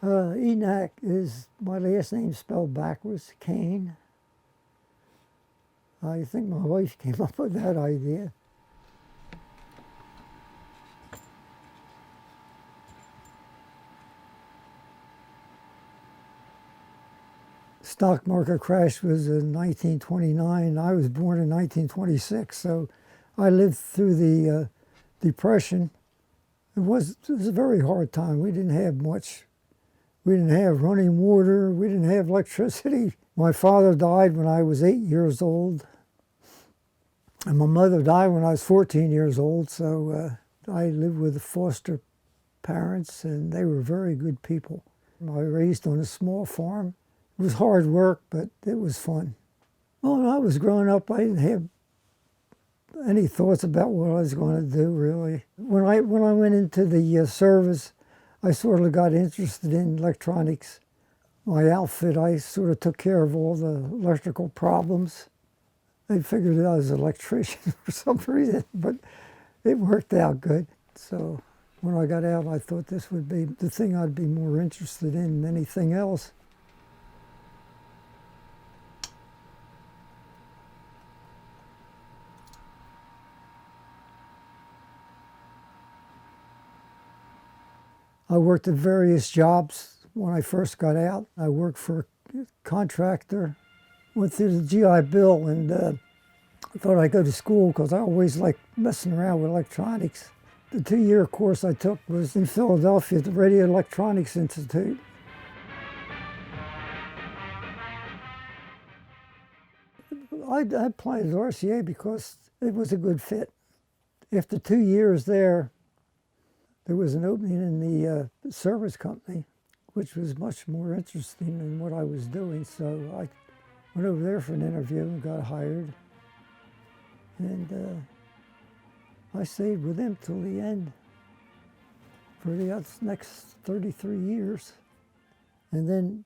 Enoch is my last name spelled backwards, Kane. I think my wife came up with that idea. Stock market crash was in 1929. I was born in 1926, so I lived through the Depression. It was a very hard time. We didn't have much. We didn't have running water. We didn't have electricity. My father died when I was 8 years old, and my mother died when I was 14 years old, so I lived with the foster parents, and they were very good people. I was raised on a small farm. It was hard work, but it was fun. Well, when I was growing up, I didn't have any thoughts about what I was going to do, really. When I went into the service, I sort of got interested in electronics. My outfit, I sort of took care of all the electrical problems. They figured I was an electrician for some reason, but it worked out good. So when I got out, I thought this would be the thing I'd be more interested in than anything else. I worked at various jobs when I first got out. I worked for a contractor, went through the GI Bill, and I thought I'd go to school because I always liked messing around with electronics. The 2-year course I took was in Philadelphia at the Radio Electronics Institute. I applied to RCA because it was a good fit. After 2 years there was an opening in the service company, which was much more interesting than what I was doing. So I went over there for an interview and got hired. And I stayed with them till the end for the next 33 years. And then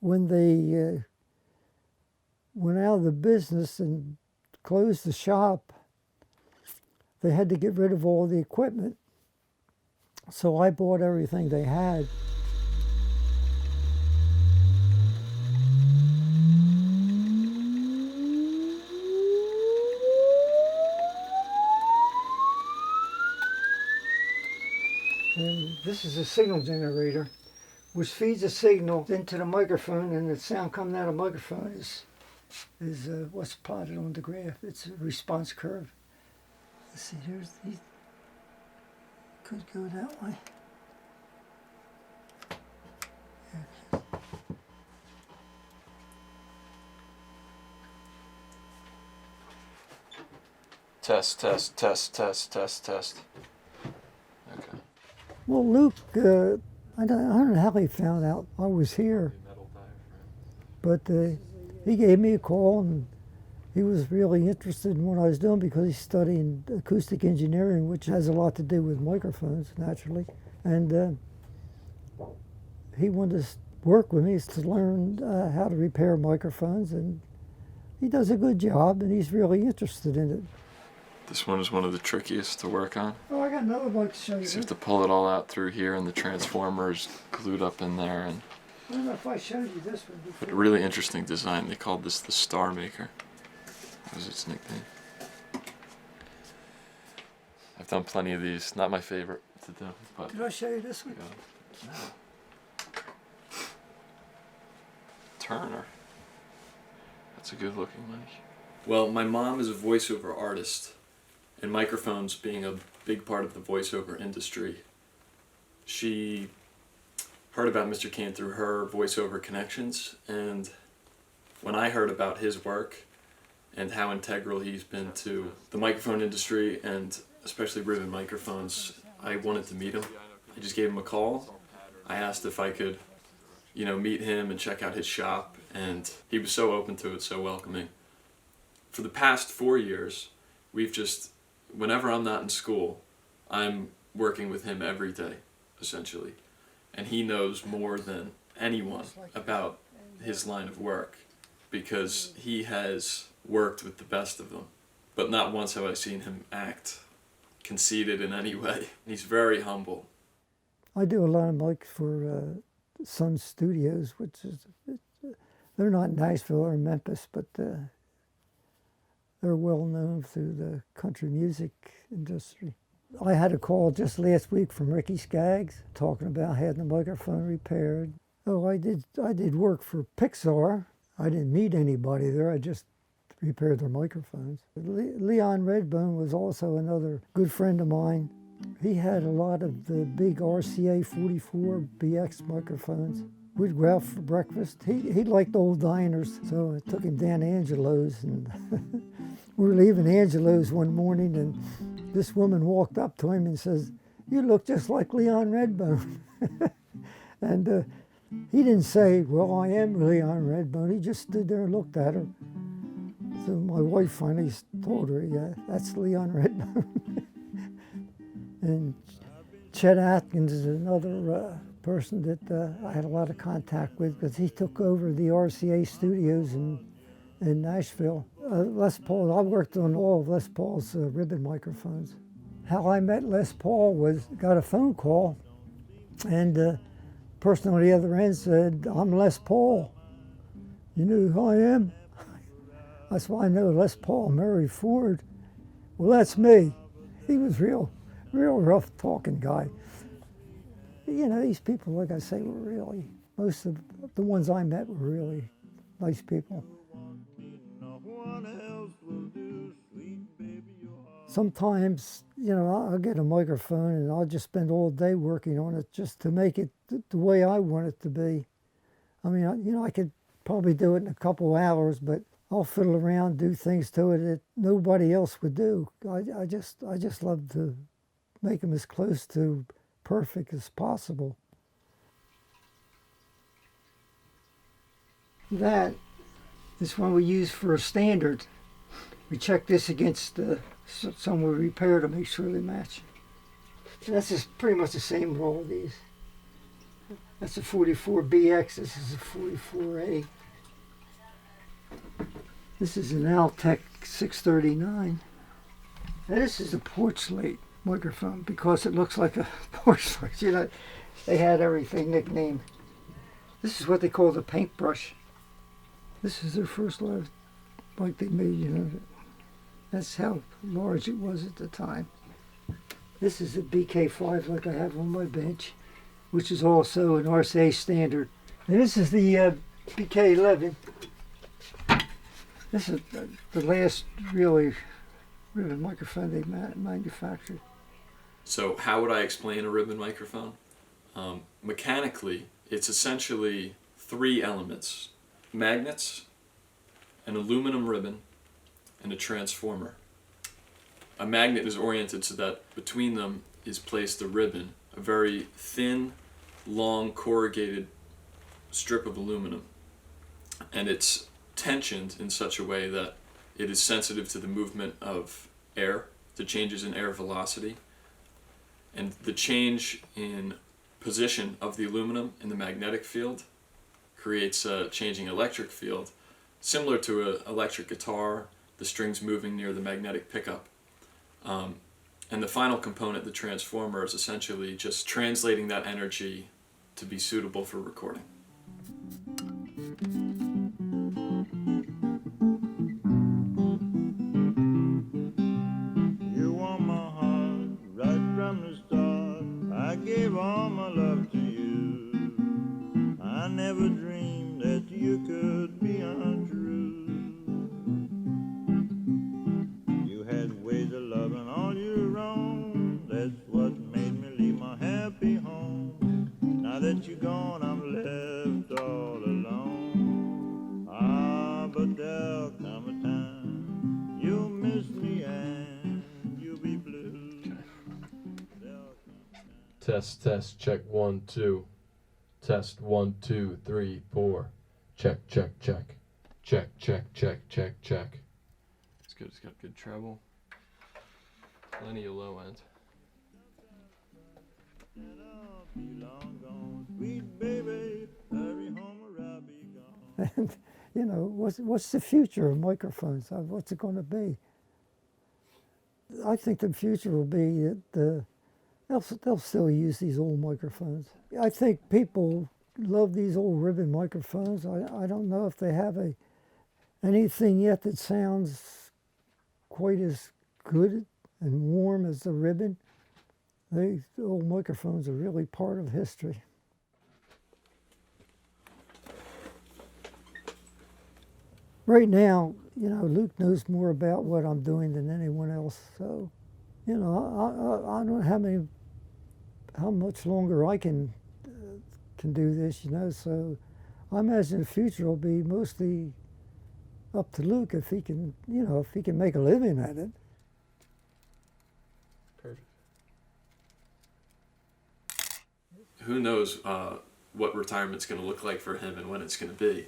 when they went out of the business and closed the shop, they had to get rid of all the equipment. So I bought everything they had. And this is a signal generator, which feeds a signal into the microphone, and the sound coming out of the microphone is what's plotted on the graph. It's a response curve. Let's see, here's the, could go that way. Okay. Test. Okay. Well, Luke, I don't know how he found out I was here, but he gave me a call, and he was really interested in what I was doing because he's studying acoustic engineering, which has a lot to do with microphones, naturally. And he wanted to work with me to learn how to repair microphones, and he does a good job, and he's really interested in it. This one is one of the trickiest to work on. Oh, I got another one to show you. So you have to pull it all out through here, and the transformer is glued up in there. And I don't know if I showed you this one before. but a really interesting design. They called this the Star Maker. That was its nickname. I've done plenty of these. Not my favorite to do, but Did I show you this one? yeah. No. Turner. That's a good looking mic. Well, my mom is a voiceover artist, and microphones being a big part of the voiceover industry. She heard about Mr. Kane through her voiceover connections, and when I heard about his work and how integral he's been to the microphone industry, and especially ribbon microphones, I wanted to meet him. I just gave him a call. I asked if I could, meet him and check out his shop, and he was so open to it, so welcoming. For the past 4 years, whenever I'm not in school, I'm working with him every day, essentially. And he knows more than anyone about his line of work because he has worked with the best of them. But not once have I seen him act conceited in any way. He's very humble. I do a lot of mics for Sun Studios, which is, they're not Nashville or Memphis, but they're well known through the country music industry. I had a call just last week from Ricky Skaggs talking about having the microphone repaired. Oh, I did work for Pixar. I didn't meet anybody there. I just repaired their microphones. Leon Redbone was also another good friend of mine. He had a lot of the big RCA 44 BX microphones. We'd go out for breakfast. He liked old diners, so I took him down to Angelo's, and we were leaving Angelo's one morning, and this woman walked up to him and says, "You look just like Leon Redbone." And he didn't say, "Well, I am Leon Redbone." He just stood there and looked at her. So my wife finally told her, "Yeah, that's Leon Redbone." And Chet Atkins is another person that I had a lot of contact with, because he took over the RCA studios in Nashville. Les Paul, I worked on all of Les Paul's ribbon microphones. How I met Les Paul was, got a phone call, and the person on the other end said, "I'm Les Paul. You know who I am?" That's why I know Les Paul, Mary Ford. "Well, that's me." He was real rough talking guy. You know, these people, like I say, were really, most of the ones I met were really nice people. Sometimes, you know, I'll get a microphone and I'll just spend all day working on it just to make it the way I want it to be. I mean, you know, I could probably do it in a couple hours, but I'll fiddle around, do things to it that nobody else would do. I just love to make them as close to perfect as possible. That is one we use for a standard. We check this against some we repair to make sure they match. And that's just pretty much the same with all of these. That's a 44BX, this is a 44A. This is an Altec 639. And this is a porch light microphone because it looks like a porch light. You know, they had everything nicknamed. This is what they call the paintbrush. This is their first light they made, you know. That's how large it was at the time. This is a BK5 like I have on my bench, which is also an RCA standard. And this is the BK11. This is the last really microphone they manufactured. So how would I explain a ribbon microphone? Mechanically, it's essentially three elements: magnets, an aluminum ribbon, and a transformer. A magnet is oriented so that between them is placed a ribbon, a very thin, long, corrugated strip of aluminum. And it's tensioned in such a way that it is sensitive to the movement of air, the changes in air velocity. And the change in position of the aluminum in the magnetic field creates a changing electric field, similar to an electric guitar, the strings moving near the magnetic pickup. And the final component, the transformer, is essentially just translating that energy to be suitable for recording. You want my heart right from the start. I gave all my love to you. I never dreamed that you could be untrue. You had ways of loving all year own. That's what made me leave my happy home. Now that you're gone, I'm left all alone. Ah, but there'll come a time you'll miss me and you'll be blue. Test, check 1, 2. Test 1, 2, 3, 4. Check. Check. It's good. It's got good treble. Plenty of low end. And I'll be long gone, sweet baby, hurry home or I'll be gone. And, you know, what's the future of microphones? What's it going to be? I think the future will be that they'll still use these old microphones. I think people love these old ribbon microphones. I don't know if they have anything yet that sounds quite as good and warm as the ribbon. The old microphones are really part of history. Right now, you know, Luke knows more about what I'm doing than anyone else. So, you know, I don't know how much longer I can do this. You know, so I imagine the future will be mostly up to Luke if he can, you know, if he can make a living at it. Perfect. Who knows what retirement's going to look like for him and when it's going to be.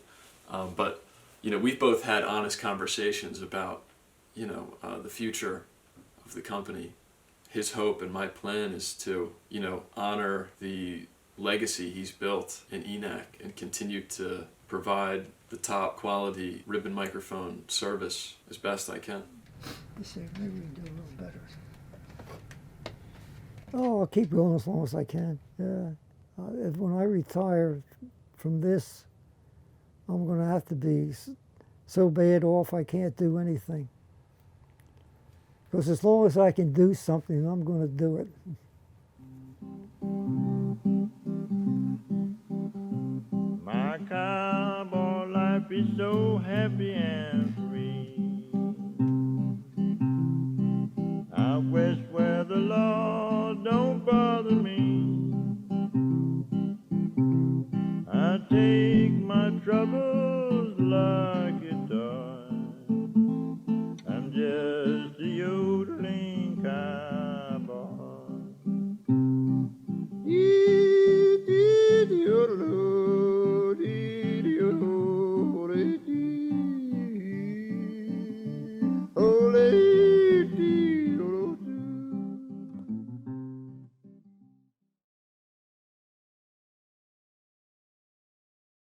But, you know, we've both had honest conversations about, you know, the future of the company. His hope and my plan is to, you know, honor the legacy he's built in ENAC and continue to provide the top quality ribbon microphone service as best I can. Let's see, maybe we can do a little better. Oh, I'll keep going as long as I can. Yeah. When I retire from this, I'm going to have to be so bad off I can't do anything. Because as long as I can do something, I'm going to do it. My cowboy life is so happy and